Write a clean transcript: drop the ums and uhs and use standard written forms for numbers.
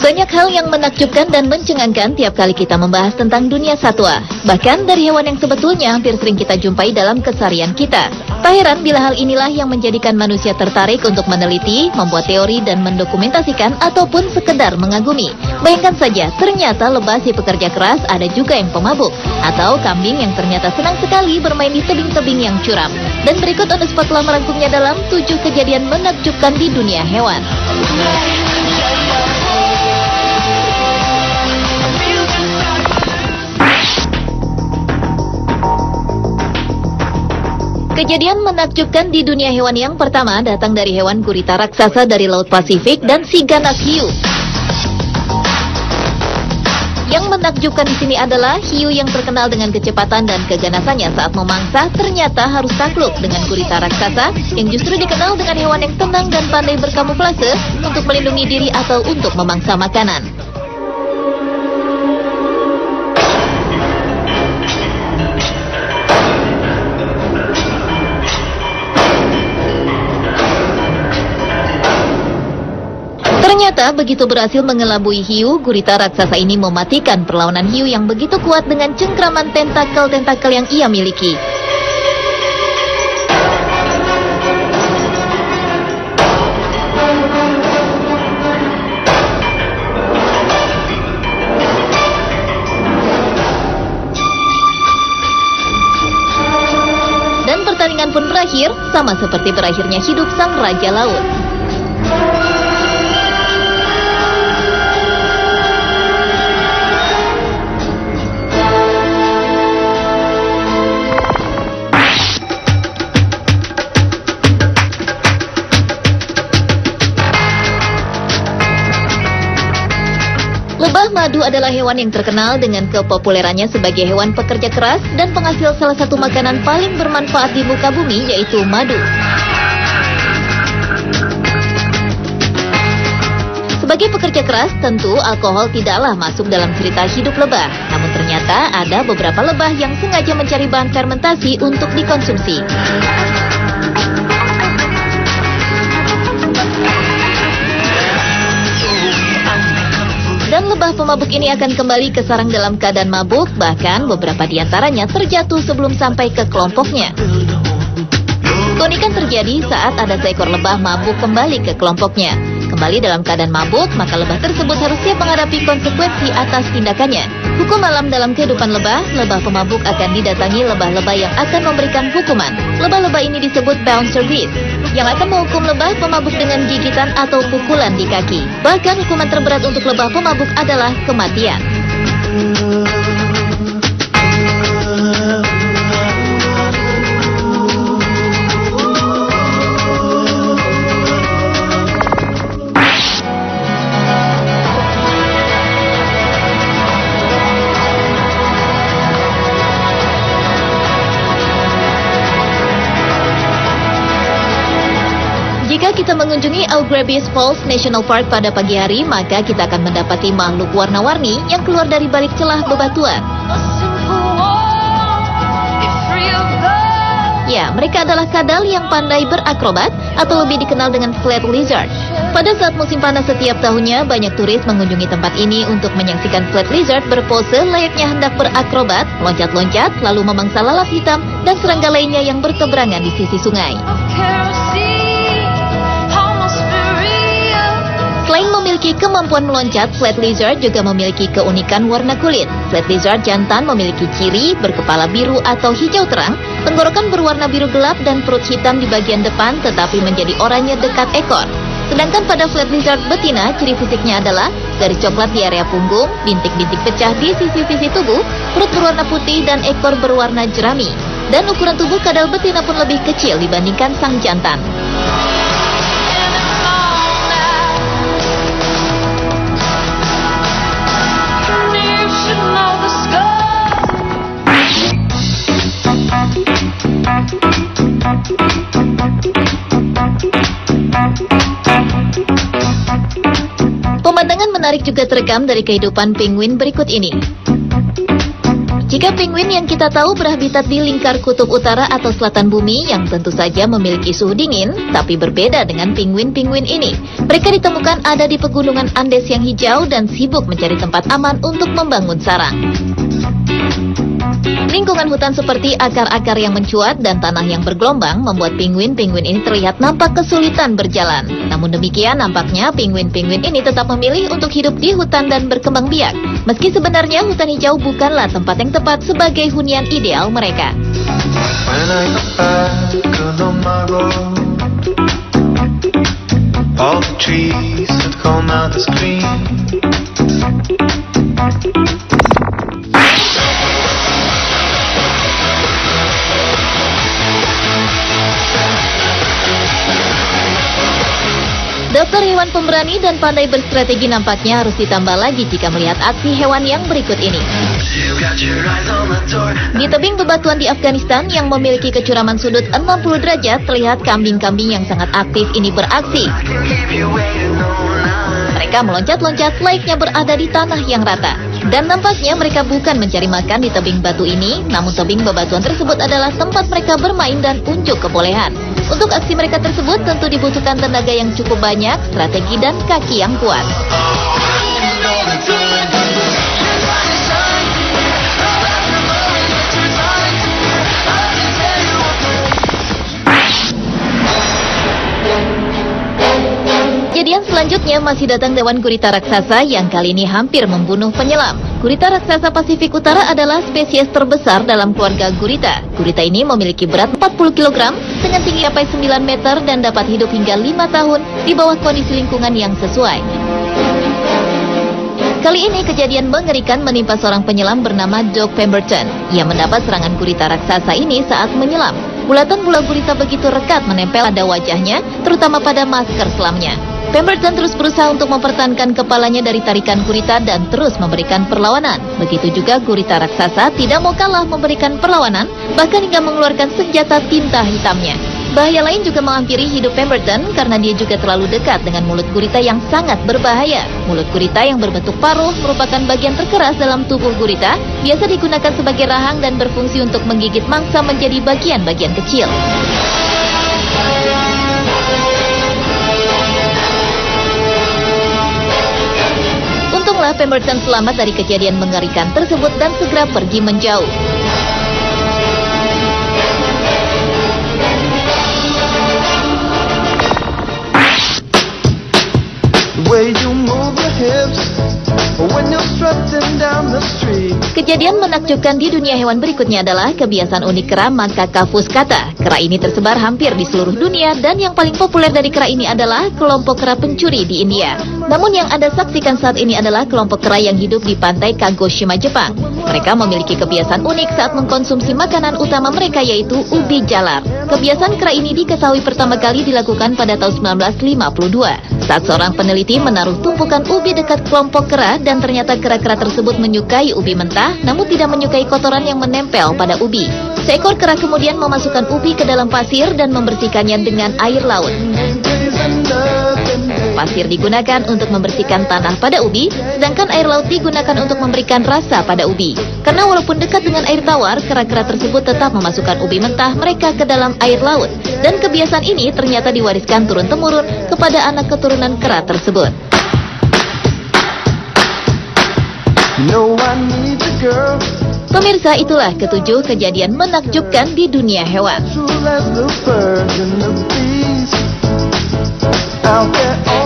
Banyak hal yang menakjubkan dan mencengangkan tiap kali kita membahas tentang dunia satwa. Bahkan dari hewan yang sebetulnya hampir sering kita jumpai dalam keseharian kita. Tak heran bila hal inilah yang menjadikan manusia tertarik untuk meneliti, membuat teori dan mendokumentasikan ataupun sekedar mengagumi. Bayangkan saja, ternyata lebah si pekerja keras ada juga yang pemabuk. Atau kambing yang ternyata senang sekali bermain di tebing-tebing yang curam. Dan berikut On The Spot telah merangkumnya dalam 7 kejadian menakjubkan di dunia hewan. Kejadian menakjubkan di dunia hewan yang pertama datang dari hewan gurita raksasa dari Laut Pasifik dan si ganas hiu. Yang menakjubkan di sini adalah hiu yang terkenal dengan kecepatan dan keganasannya saat memangsa ternyata harus takluk dengan gurita raksasa yang justru dikenal dengan hewan yang tenang dan pandai berkamuflase untuk melindungi diri atau untuk memangsa makanan. Ternyata begitu berhasil mengelabui hiu, gurita raksasa ini mematikan perlawanan hiu yang begitu kuat dengan cengkraman tentakel-tentakel yang ia miliki. Dan pertandingan pun berakhir, sama seperti berakhirnya hidup sang raja laut. Lebah madu adalah hewan yang terkenal dengan kepopulerannya sebagai hewan pekerja keras dan penghasil salah satu makanan paling bermanfaat di muka bumi, yaitu madu. Sebagai pekerja keras, tentu alkohol tidaklah masuk dalam cerita hidup lebah. Namun ternyata ada beberapa lebah yang sengaja mencari bahan fermentasi untuk dikonsumsi. Dan lebah pemabuk ini akan kembali ke sarang dalam keadaan mabuk, bahkan beberapa di antaranya terjatuh sebelum sampai ke kelompoknya. Keunikan terjadi saat ada seekor lebah mabuk kembali ke kelompoknya. Kembali dalam keadaan mabuk, maka lebah tersebut harus siap menghadapi konsekuensi atas tindakannya. Hukum alam dalam kehidupan lebah pemabuk akan didatangi lebah-lebah yang akan memberikan hukuman. Lebah-lebah ini disebut bouncer beast, yang akan menghukum lebah pemabuk dengan gigitan atau pukulan di kaki. Bahkan hukuman terberat untuk lebah pemabuk adalah kematian. Jika kita mengunjungi Algrebes Falls National Park pada pagi hari, maka kita akan mendapati makhluk warna-warni yang keluar dari balik celah bebatuan. Ya, mereka adalah kadal yang pandai berakrobat atau lebih dikenal dengan flat lizard. Pada saat musim panas setiap tahunnya, banyak turis mengunjungi tempat ini untuk menyaksikan flat lizard berpose layaknya hendak berakrobat, loncat-loncat, lalu memangsa lalat hitam dan serangga lainnya yang berteberangan di sisi sungai. Selain memiliki kemampuan meloncat, flat lizard juga memiliki keunikan warna kulit. Flat lizard jantan memiliki ciri berkepala biru atau hijau terang, tenggorokan berwarna biru gelap dan perut hitam di bagian depan tetapi menjadi oranye dekat ekor. Sedangkan pada flat lizard betina, ciri fisiknya adalah garis coklat di area punggung, bintik-bintik pecah di sisi-sisi tubuh, perut berwarna putih dan ekor berwarna jerami. Dan ukuran tubuh kadal betina pun lebih kecil dibandingkan sang jantan. Pemandangan menarik juga terekam dari kehidupan penguin berikut ini. Jika penguin yang kita tahu berhabitat di lingkar kutub utara atau selatan bumi yang tentu saja memiliki suhu dingin, tapi berbeda dengan penguin-penguin ini. Mereka ditemukan ada di pegunungan Andes yang hijau dan sibuk mencari tempat aman untuk membangun sarang. Lingkungan hutan seperti akar-akar yang mencuat dan tanah yang bergelombang membuat penguin-penguin ini terlihat nampak kesulitan berjalan. Namun demikian, nampaknya penguin-penguin ini tetap memilih untuk hidup di hutan dan berkembang biak. Meski sebenarnya hutan hijau bukanlah tempat yang tepat sebagai hunian ideal mereka. When I look back along my road, all the trees had gone out as green. Dokter hewan pemberani dan pandai berstrategi nampaknya harus ditambah lagi jika melihat aksi hewan yang berikut ini. Di tebing bebatuan di Afghanistan yang memiliki kecuraman sudut 60 derajat, terlihat kambing-kambing yang sangat aktif ini beraksi. Mereka meloncat-loncat layaknya berada di tanah yang rata. Dan nampaknya mereka bukan mencari makan di tebing batu ini, namun tebing bebatuan tersebut adalah tempat mereka bermain dan unjuk kebolehan. Untuk aksi mereka tersebut tentu dibutuhkan tenaga yang cukup banyak, strategi dan kaki yang kuat. Kejadian selanjutnya masih datang dewan gurita raksasa yang kali ini hampir membunuh penyelam. Gurita raksasa Pasifik Utara adalah spesies terbesar dalam keluarga gurita. Gurita ini memiliki berat 40 kg dengan tinggi sampai 9 meter dan dapat hidup hingga 5 tahun di bawah kondisi lingkungan yang sesuai. Kali ini kejadian mengerikan menimpa seorang penyelam bernama Doug Pemberton. Ia mendapat serangan gurita raksasa ini saat menyelam. Bulatan bola gurita begitu rekat menempel pada wajahnya, terutama pada masker selamnya. Pemberton terus berusaha untuk mempertahankan kepalanya dari tarikan gurita dan terus memberikan perlawanan. Begitu juga gurita raksasa tidak mau kalah memberikan perlawanan, bahkan hingga mengeluarkan senjata tinta hitamnya. Bahaya lain juga menghampiri hidup Pemberton karena dia juga terlalu dekat dengan mulut gurita yang sangat berbahaya. Mulut gurita yang berbentuk paruh merupakan bagian terkeras dalam tubuh gurita, biasa digunakan sebagai rahang dan berfungsi untuk menggigit mangsa menjadi bagian-bagian kecil. Untunglah Pemberton selamat dari kejadian mengerikan tersebut dan segera pergi menjauh. Kejadian menakjubkan di dunia hewan berikutnya adalah kebiasaan unik kera Macaca fuscata. Kera ini tersebar hampir di seluruh dunia dan yang paling populer dari kera ini adalah kelompok kera pencuri di India. Namun yang Anda saksikan saat ini adalah kelompok kera yang hidup di pantai Kagoshima, Jepang. Mereka memiliki kebiasaan unik saat mengkonsumsi makanan utama mereka yaitu ubi jalar. Kebiasaan kera ini diketahui pertama kali dilakukan pada tahun 1952. Saat seorang peneliti menaruh tumpukan ubi dekat kelompok kera dan ternyata kera-kera tersebut menyukai ubi mentah namun tidak menyukai kotoran yang menempel pada ubi. Seekor kera kemudian memasukkan ubi ke dalam pasir dan membersihkannya dengan air laut. Pasir digunakan untuk membersihkan tanah pada ubi, sedangkan air laut digunakan untuk memberikan rasa pada ubi. Karena walaupun dekat dengan air tawar, kera-kera tersebut tetap memasukkan ubi mentah mereka ke dalam air laut. Dan kebiasaan ini ternyata diwariskan turun-temurun kepada anak keturunan kera tersebut. Pemirsa, itulah ketujuh kejadian menakjubkan di dunia hewan. Out there